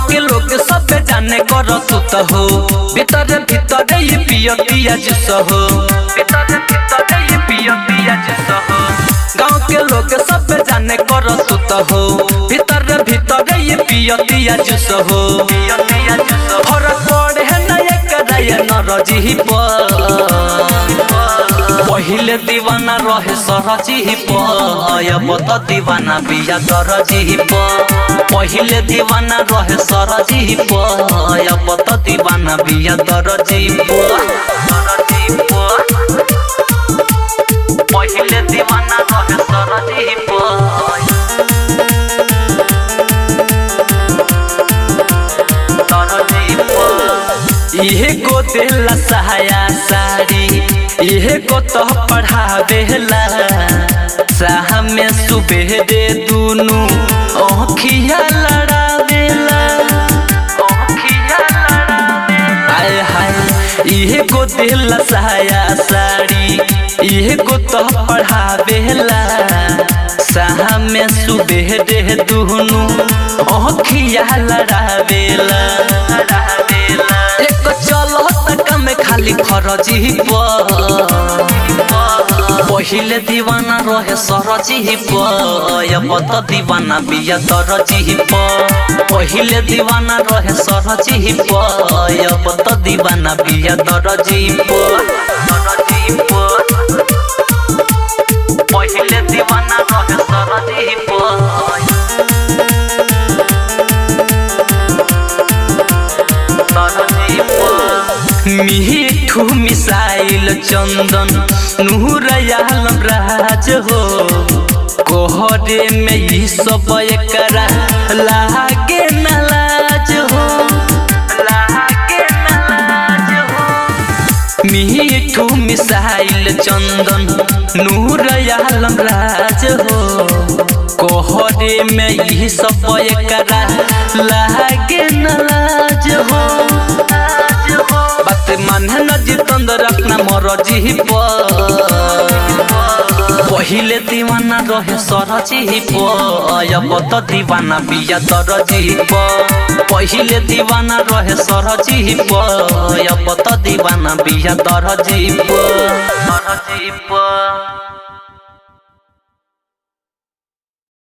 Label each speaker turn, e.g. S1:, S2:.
S1: के लोग सब जाने कर सुत हो भीतर भीतर ये पिया जिस हो ये पिया जिस हो। गाँव के लोग सब जाने कर सुत हो भीतर भीतर ये पिया जिस हो। फरक पड़े न एक नरजी पहिले दीवाना रहे सरजी अब तो दीवाना बिया दरजी पहिले दीवाना रहे सरजी अब तो दीवाना बिया दरजी पहिले दीवाना रहे सरजी इहे को देला सहाया साड़ी इहे को तो पढ़ावेला साह में सुबह दे दूनु ओखिया लड़ावेला आए हाय इहे को देला सहाया साड़ी इहे को तो पढ़ावेला साह में सुबह दे दूनु ओखिया लड़ावेला चलो तक में खाली खरजी पहिले दीवाना रहे सरजी अब तो दीवाना बिया दरजी पहिले दीवाना रहे सरजी अब तो दीवाना बिया दरजी पहिले दीवाना रहे सरजी मिठू मिसाइल चंदन नूर आलम राज हो कोहरे में ये सब एकरा लागे न लाज हो मिठू मिसाइल चंदन नूर आलम राज हो कोहरे में ये सब एकरा लागे न लाज हो। बात माने न जितंद रखना मरजी पहिले दीवाना रहे सरजी अब तो दीवाना बिया दरजी पहिले दीवाना रहे सरजी अब तो दीवाना बिया दरजी।